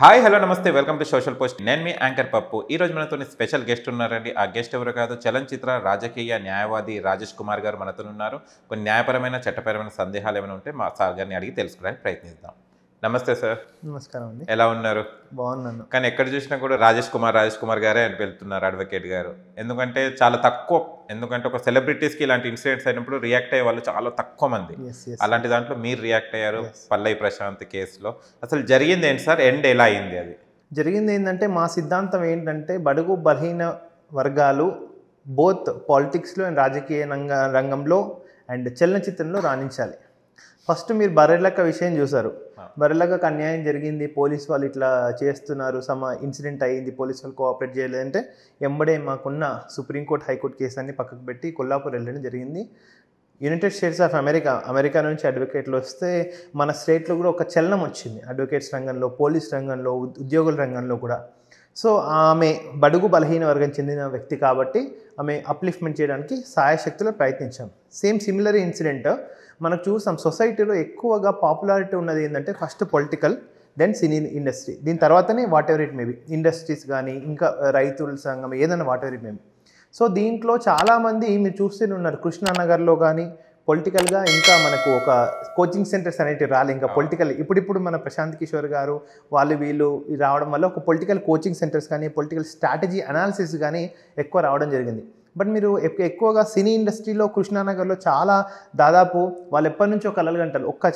Hi hello నమస్తే welcome to social post. నేను మీ anchor పప్పు. ఈ రోజు మనతో స్పెషల్ గెస్ట్ ఉన్నారండి. ఆ గెస్ట్ ఎవరు కాదు, చలనచిత్ర రాజకీయ న్యాయవాది రాజేష్ కుమార్ గారు మనతో ఉన్నారు. కొన్ని న్యాయపరమైన చట్టపరమైన సందేహాలు ఏమైనా ఉంటే మా సార్ గారిని అడిగి తెలుసుకోవడానికి ప్రయత్నిద్దాం. నమస్తే సార్. నమస్కారం అండి. ఎలా ఉన్నారు? బాగున్నాను. కానీ ఎక్కడ చూసినా కూడా రాజేష్ కుమార్ గారే అని వెళ్తున్నారు, అడ్వకేట్ గారు. ఎందుకంటే చాలా తక్కువ, ఎందుకంటే ఒక సెలబ్రిటీస్కి ఇలాంటి ఇన్సిడెంట్స్ అయినప్పుడు రియాక్ట్ అయ్యే వాళ్ళు చాలా తక్కువ మంది. అలాంటి దాంట్లో మీరు రియాక్ట్ అయ్యారు పల్లై ప్రశాంత్ కేసులో. అసలు జరిగింది ఏంటి సార్? ఎండ్ ఎలా అయింది? అది జరిగింది ఏంటంటే, మా సిద్ధాంతం ఏంటంటే బడుగు బలహీన వర్గాలు బోత్ పాలిటిక్స్లో అండ్ రాజకీయ రంగంలో అండ్ చలనచిత్రంలో రాణించాలి. ఫస్ట్ మీరు బర్రెలక్క విషయం చూసారు. బర్రెలక్కకు అన్యాయం జరిగింది, పోలీస్ వాళ్ళు ఇట్లా చేస్తున్నారు, ఇన్సిడెంట్ అయ్యింది, పోలీస్ వాళ్ళు కోఆపరేట్ చేయలేదంటే ఎంబడే మాకున్న సుప్రీంకోర్టు హైకోర్టు కేసు అన్ని పక్కకు పెట్టి కొల్లాపూర్ వెళ్ళడం జరిగింది. యునైటెడ్ స్టేట్స్ ఆఫ్ అమెరికా నుంచి అడ్వకేట్లు వస్తే మన స్టేట్లో కూడా ఒక చలనం వచ్చింది, అడ్వకేట్స్ రంగంలో, పోలీస్ రంగంలో, ఉద్యోగుల రంగంలో కూడా. సో ఆమె బడుగు బలహీన వర్గం చెందిన వ్యక్తి కాబట్టి ఆమె అప్లిఫ్ట్మెంట్ చేయడానికి సాయశక్తిలో ప్రయత్నించాం. సిమిలర్ ఇన్సిడెంట్ మనకు చూసాం. సొసైటీలో ఎక్కువగా పాపులారిటీ ఉన్నది ఏంటంటే first political, then cine industry, దీని తర్వాతనే whatever it maybe industries కానీ ఇంకా రైతుల సంఘం ఏదైనా whatever it maybe. So దీంట్లో చాలామంది మీరు చూస్తూనే ఉన్నారు. కృష్ణానగర్లో కానీ పొలిటికల్గా ఇంకా మనకు ఒక కోచింగ్ సెంటర్స్ అనేవి రాలే ఇంకా పొలిటికల్. ఇప్పుడు మన ప్రశాంత్ కిషోర్ గారు వీళ్ళు రావడం వల్ల ఒక పొలిటికల్ కోచింగ్ సెంటర్స్ కానీ పొలిటికల్ స్ట్రాటజీ అనాలిసిస్ కానీ ఎక్కువ రావడం జరిగింది. బట్ మీరు ఎక్కువగా సినీ ఇండస్ట్రీలో కృష్ణానగర్లో చాలా దాదాపు వాళ్ళు ఎప్పటి నుంచో కలలు గంటారు, ఒక్క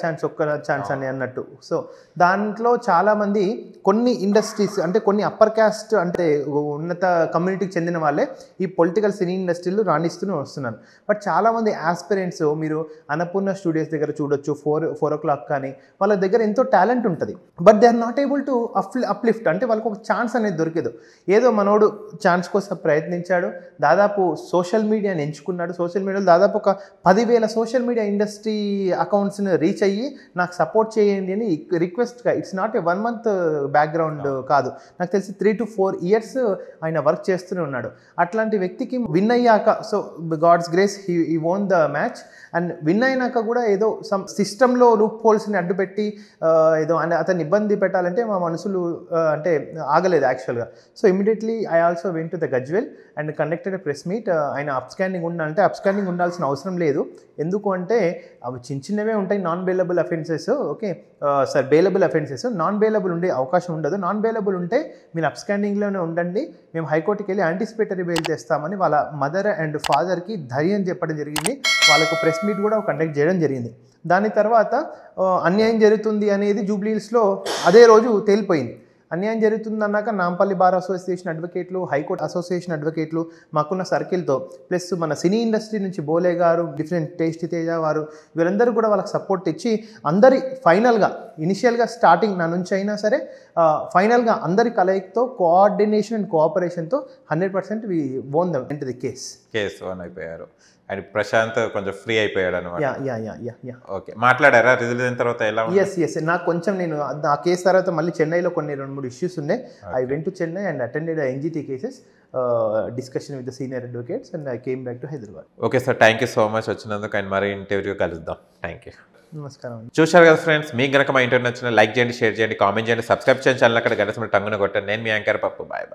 ఛాన్స్ అని అన్నట్టు. సో దాంట్లో చాలామంది కొన్ని ఇండస్ట్రీస్ అంటే కొన్ని అప్పర్ క్యాస్ట్ అంటే ఉన్నత కమ్యూనిటీకి చెందిన వాళ్ళే ఈ పొలిటికల్ సినీ ఇండస్ట్రీలో రాణిస్తూనే వస్తున్నారు. బట్ చాలామంది ఆస్పిరెంట్స్ మీరు అన్నపూర్ణ స్టూడియోస్ దగ్గర చూడొచ్చు, 4 o'clock కానీ వాళ్ళ దగ్గర ఎంతో టాలెంట్ ఉంటుంది. But they are not able to uplift, అంటే వాళ్ళకి ఒక ఛాన్స్ అనేది దొరికేదు. ఏదో మనోడు ఛాన్స్ కోసం ప్రయత్నించాడు, దాదాపు సోషల్ మీడియాని ఎంచుకున్నాడు. సోషల్ మీడియాలో దాదాపు ఒక 10,000 సోషల్ మీడియా ఇండస్ట్రీ అకౌంట్స్ని రీచ్ అయ్యి నాకు సపోర్ట్ చేయండి అని రిక్వెస్ట్గా, it's not a 1 month background కాదు, నాకు తెలిసి 3 to 4 years ఆయన వర్క్ చేస్తూనే ఉన్నాడు. అట్లాంటి వ్యక్తికి విన్ అయ్యాక, so God's grace he won the match. And win అయినాక కూడా ఏదో సమ్ సిస్టంలో లూప్ హోల్స్ని అడ్డుపెట్టి ఏదో అతన్ని ఇబ్బంది పెట్టాలంటే మా మనసులు అంటే ఆగలేదు యాక్చువల్గా. So immediately I also went to the Gajwel and conducted a press meet. ఆయన అప్స్కాండింగ్ ఉండాలంటే అప్స్కాండింగ్ ఉండాల్సిన అవసరం లేదు. ఎందుకు అంటే అవి చిన్నవే ఉంటాయి, non bailable offences. Okay sir, bailable offences, non bailable ఉండే అవకాశం ఉండదు. నాన్ బెయిలబుల్ ఉంటే మీరు అప్స్కాండింగ్లోనే ఉండండి, మేము హైకోర్టుకి వెళ్ళి యాంటిసిపేటరీ బెయిల్ తెస్తామని వాళ్ళ మదర్ అండ్ ఫాదర్కి ధైర్యం చెప్పడం జరిగింది. వాళ్ళకు ప్రెస్ మీట్ కూడా కండక్ట్ చేయడం జరిగింది. దాని తర్వాత అన్యాయం జరుగుతుంది అనేది జూబ్లీహిల్స్లో అదే రోజు తేలిపోయింది. అన్యాయం జరుగుతుంది అన్నాక నాంపల్లి బార్ అసోసియేషన్ అడ్వకేట్లు, హైకోర్టు అసోసియేషన్ అడ్వకేట్లు, మాకున్న సర్కిల్తో ప్లస్ మన సినీ ఇండస్ట్రీ నుంచి బోలే గారు, డిఫరెంట్ టేస్టీ తేజ వారు, వీళ్ళందరూ కూడా వాళ్ళకి సపోర్ట్ ఇచ్చి అందరి ఫైనల్గా ఇనిషియల్గా స్టార్టింగ్ నా నుంచి అయినా సరే ఫైనల్గా అందరి కలయికతో కోఆర్డినేషన్ అండ్ కోఆపరేషన్తో 100% we won the end the case won అయిపోయారు. అండ్ ప్రశాంత్ కొంచెం ఫ్రీ అయిపోయాడు అనమాట. యా. ఓకే, మాట్లాడారా రిజల్ట్ అయిన తర్వాత? ఎలా? ఎస్ నాకు కొంచెం నేను ఆ కేసు తర్వాత మళ్ళీ చెన్నైలో కొన్ని 2-3 ఇష్యూస్ ఉన్నాయి. I went to Chennai and attended NGT cases discussion with the senior advocates and I came back to Hyderabad. Okay sir, thank you so much వచ్చినందుకు. అండ్ మరి ఇంటర్వ్యూ కలుద్దాం. Thank you. నమస్కారం. చూశారు కదా ఫ్రెండ్స్, మీకు కనుక మా ఇంటర్వ్యూ నచ్చిన లైక్ చేయండి, షేర్ చేయండి, కామెంట్ చేయండి, సబ్స్క్రైబ్ చేయండి ఛానల్. అక్కడ గంట టంగున కొట్టండి. నేను మీ యాంకర్ పప్పు. బాయ్.